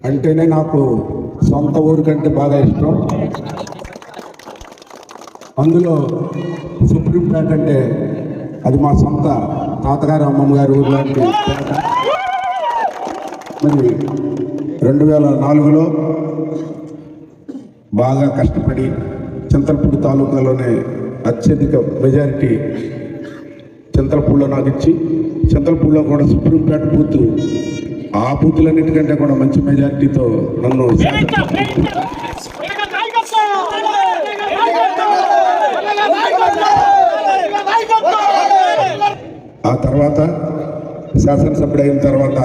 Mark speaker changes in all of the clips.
Speaker 1: అంటేనే నాకు సొంత ఊరి కంటే బాగా ఇష్టం. అందులో సుప్రీంపేట అంటే అది మా సొంత తాతగారు అమ్మమ్మ గారి ఊరు లాంటి పేట. మరి 2004లో బాగా కష్టపడి చింతలపూడి తాలూకాలోనే అత్యధిక మెజారిటీ చింతలపూడిలో నాకు ఇచ్చి, చింతలపూడిలో కూడా సుప్రీంపేట బూత్ ఆ బూతులన్నిటికంటే కూడా మంచి మెజారిటీతో నన్ను ఆ తర్వాత శాసనసభ్యుడు అయిన తర్వాత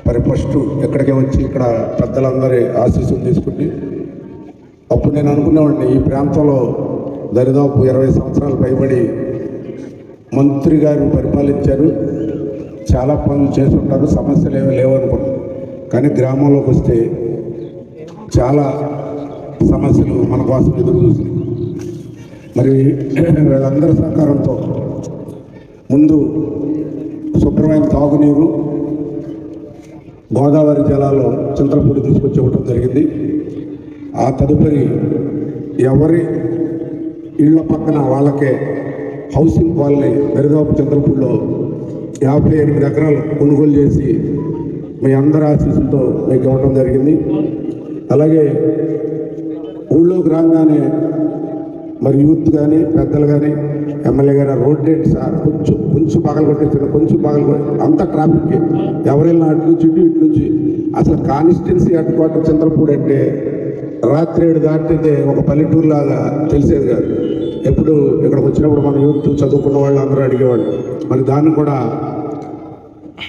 Speaker 1: మరి ఫస్ట్ ఇక్కడికి వచ్చి ఇక్కడ పెద్దలందరి ఆశీస్సులు తీసుకుని అప్పుడు నేను అనుకునేవాడిని ఈ ప్రాంతంలో దరిదాపు 20 సంవత్సరాలు పైబడి మంత్రి గారు పరిపాలించారు, చాలా పనులు చేసి ఉంటారు, సమస్యలు ఏమీ లేవనుకున్నాను. కానీ గ్రామంలోకి వస్తే చాలా సమస్యలు మన కోసం ఎదురు చూసి మరి వీళ్ళందరి సహకారంతో ముందు శుభ్రమైన తాగునీరు, గోదావరి జలాలు చింతలపూడి తీసుకొచ్చి ఇవ్వడం జరిగింది. ఆ తదుపరి ఎవరి ఇళ్ల పక్కన వాళ్ళకే హౌసింగ్ కాలనీ దరిదాపు చింతలపూడిలో 58 ఎకరాలు కొనుగోలు చేసి మీ అందరి ఆశీస్సులతో మీకు ఇవ్వడం జరిగింది. అలాగే ఊళ్ళోకి రాగానే మరి యూత్ కానీ పెద్దలు కానీ ఎమ్మెల్యే గారు రోడ్ ఏంటి సార్ కొంచెం పగలు కొట్టేసారు, కొంచెం పగలు కొట్టి అంత ట్రాఫిక్ ఎవరైనా అటు నుంచి ఇటు నుంచి అసలు కాన్స్టిట్యున్సీ హెడ్ క్వార్టర్ చింతలపూడి అంటే రాత్రి 7 దాటితే ఒక పల్లెటూరు లాగా తెలిసేది కాదు. ఎప్పుడు ఇక్కడికి వచ్చినప్పుడు మన యూత్ చదువుకున్న వాళ్ళు అందరూ అడిగేవాళ్ళు. మరి దాన్ని కూడా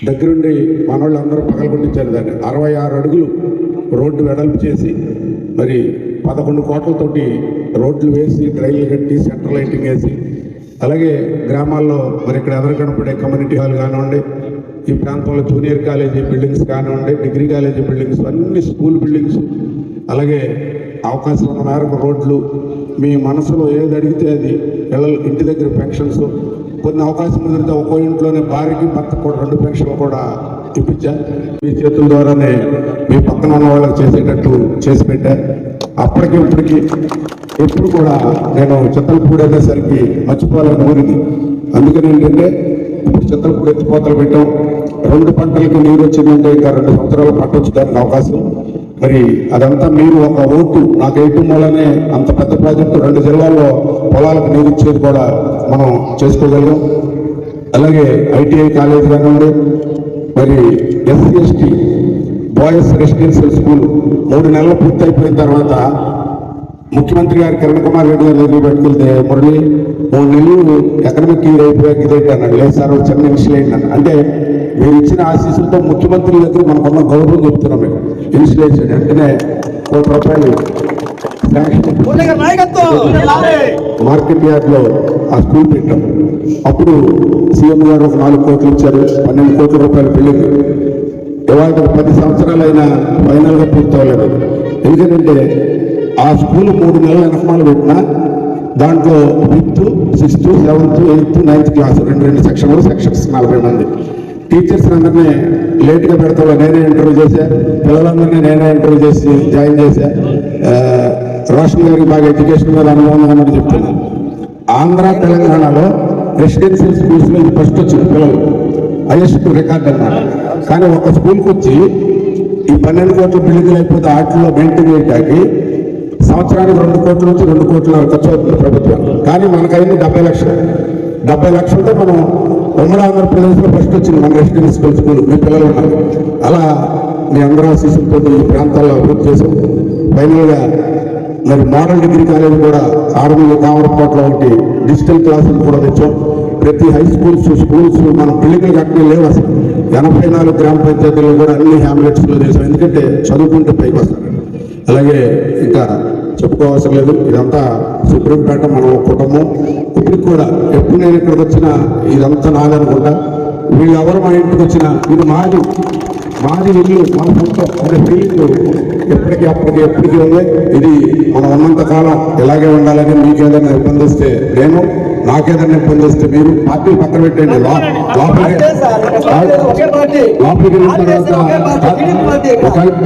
Speaker 1: దగ్గరుండి మన వాళ్ళు అందరూ పగలగొట్టించారు. దాన్ని 66 అడుగులు రోడ్డు వెడల్పు చేసి మరి 11 కోట్లతోటి రోడ్లు వేసి డ్రైన్లు కట్టి సెంటర్ లైటింగ్ వేసి, అలాగే గ్రామాల్లో మరి ఇక్కడ ఎదురు కనపడే కమ్యూనిటీ హాల్ కానివ్వండి, ఈ ప్రాంతంలో జూనియర్ కాలేజీ బిల్డింగ్స్ కానివ్వండి, డిగ్రీ కాలేజీ బిల్డింగ్స్, అన్ని స్కూల్ బిల్డింగ్స్, అలాగే అవకాశం ఉన్న మేరకు రోడ్లు, మీ మనసులో ఏది అడిగితే అది ఇంటి దగ్గర పెన్షన్స్, కొన్ని అవకాశం కుదిరితే ఒక్కో ఇంట్లోనే భార్యకి భర్తకు కూడా 2 పెన్షన్లు కూడా ఇప్పించా. మీ చేతుల ద్వారానే మీ పక్కన ఉన్న వాళ్ళకి చేసేటట్టు చేసి పెట్టా. అప్పటికి ఇప్పటికీ ఎప్పుడు కూడా నేను చింతలపూడి అనేసరికి మర్చిపోవాలని ఊరిది. అందుకని ఏంటంటే ఇప్పుడు చింతలపూడి ఎత్తిపోతలు పెట్టాం. 2 పంటలకి నీరు వచ్చిందంటే ఇంకా 2 సంవత్సరాలు పంట వచ్చేదానికి అవకాశం. మరి అదంతా మీరు ఒక ఓటు నాకు వేయటం వల్లనే అంత పెద్ద ప్రాజెక్టు 2 జిల్లాల్లో పొలాలకు నీరు ఇచ్చేది కూడా మనం చేసుకోగలిగాం. అలాగే ఐటీఐ కాలేజ్ కానివ్వండి, మరి SC/ST బాయ్స్ రెసిడెన్షియల్ స్కూల్ 3 నెలలు పూర్తి అయిపోయిన తర్వాత ముఖ్యమంత్రి గారు కిరణ్ కుమార్ రెడ్డి గారు దగ్గర పెట్టుకెళ్తే మురళి 3 నెలలు ఎకడమిక్ ఇయర్ అయిపోయాక ఇదైతే అన్నాడు. లేదు సార్ చిన్న ఇన్స్టలేషన్ అన్నాడు. అంటే మీరు ఇచ్చిన ఆశీస్సులతో ముఖ్యమంత్రి దగ్గర మనకున్న గౌరవం చెప్తున్నాం. మేము ఇన్స్టలేషన్ వెంటనే ₹1 మార్కెట్ యార్డ్లో ఆ స్కూల్ పెట్టాం. అప్పుడు సీఎం గారు ఒక 4 కోట్లు ఇచ్చారు, ₹12 కోట్ల బిల్డింగ్. ఇవాళ 10 సంవత్సరాలైనా ఫైనల్గా పూర్తవలేదు. ఎందుకంటే ఆ స్కూల్ 3 నెలల వెనకమాలు పెట్టినా దాంట్లో 5th, 6th, 7th, 8th, 9th class 2 సెక్షన్లు, సెక్షన్స్ 40 మంది టీచర్స్ అందరినీ లేట్గా పెడతా నేనే ఇంటర్వ్యూ చేశా. పిల్లలందరినీ నేనే ఇంటర్వ్యూ చేసి జాయిన్ చేశా. రోషన్ గారికి బాగా ఎడ్యుకేషన్ మీద అనుభవం అన్నట్టు చెప్తున్నాను. ఆంధ్ర తెలంగాణలో రెసిడెన్షియల్ స్కూల్స్లో ఇది ఫస్ట్ వచ్చింది పిల్లలు, హైయెస్ట్ రికార్డ్ అన్నమాట. కానీ ఒక స్కూల్కి వచ్చి ఈ 12 కోట్ల బిల్డింగ్లు అయిపోతే వాటిలో మెయింటైన్ చేయడానికి సంవత్సరానికి 2 కోట్ల నుంచి 2 కోట్ల ఖర్చు అవుతుంది ప్రభుత్వం. కానీ మనకైంది 70 లక్షలు. 70 లక్షలతో మనం ఉమ్మడి ఆంధ్రప్రదేశ్లో ఫస్ట్ వచ్చింది మన రెసిడెన్షియల్ స్కూల్. మీ పిల్లలు ఉన్నారు. అలా మీ అందరూ ఆశీస్సులతో ఈ ప్రాంతాల్లో అభివృద్ధి చేసాం. ఫైనల్గా మరి మోడల్ డిగ్రీ కాలేజ్ కూడా ఆర్మీలో కామరకోటలో ఒకటి డిజిటల్ క్లాసులు కూడా తెచ్చాం. ప్రతి హై స్కూల్స్ మనం బిల్డింగ్లు కట్టడం లేవు అసలు. 84 గ్రామ పంచాయతీలు కూడా అన్ని హ్యామ్లెట్స్లో చేసాం. ఎందుకంటే చదువుకుంటే పైకి వస్తారు. అలాగే ఇంకా చెప్పుకోవాల్సిన లేదు, ఇదంతా సుప్రీంపేట మన కుటుంబం. ఇప్పటికి కూడా ఎప్పుడు నేను ఇక్కడికి వచ్చినా ఇదంతా నాదనుకుంటా. వీళ్ళెవరు మా ఇంటికి వచ్చినా ఇది మాది ఇల్లు, మన సొంతం అనే ఫీలింగ్ ఎప్పటికీ ఉంది. ఇది మనం ఉన్నంత కాలం ఇలాగే ఉండాలని మీకు ఏదైనా ఇబ్బంది వస్తే నేను నాకేదన్నా ఇబ్బంది వస్తే మీరు పార్టీ పక్కన పెట్టండి. లోపలికి వెళ్ళిన తర్వాత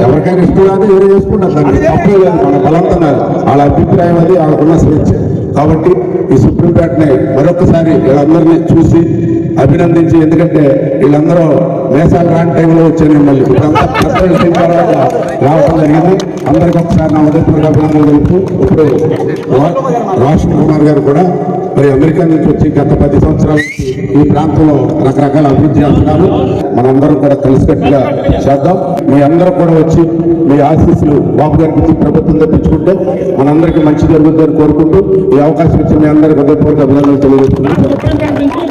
Speaker 1: ఎవరికైనా ఇష్టం కాదు ఎవరు చేసుకుంటారు, దాన్ని తప్పే లేదు, మన బలవంతం కాదు, వాళ్ళ అభిప్రాయం అది వాళ్ళకున్న స్వేచ్ఛ. కాబట్టి ఈ సుప్రీంపేటని మరొకసారి వీళ్ళందరినీ చూసి అభినందించి, ఎందుకంటే వీళ్ళందరూ వేసాలు రాని టైంలో వచ్చాను మళ్ళీ ఇప్పుడంతా రావడం జరిగింది. అందరికి ఒకసారి నా ఉదయపూర్వక అభినందనలు తెలుపు. ఇప్పుడు రోషన్ కుమార్ గారు కూడా మరి అమెరికా నుంచి వచ్చి గత 10 సంవత్సరాల నుంచి ఈ ప్రాంతంలో రకరకాల అభివృద్ధి చేస్తున్నారు. మనందరం కూడా కలిసికట్టుగా చేద్దాం. మీ అందరూ కూడా వచ్చి మీ ఆశీస్సులు బాబు గారికి ప్రభుత్వం తెప్పించుకుంటే మనందరికీ మంచి జరుగుతుందని కోరుకుంటూ ఈ అవకాశం ఇచ్చి మీ అందరికీ హృదయపూర్వక అభినందనలు తెలియజేస్తున్నాను.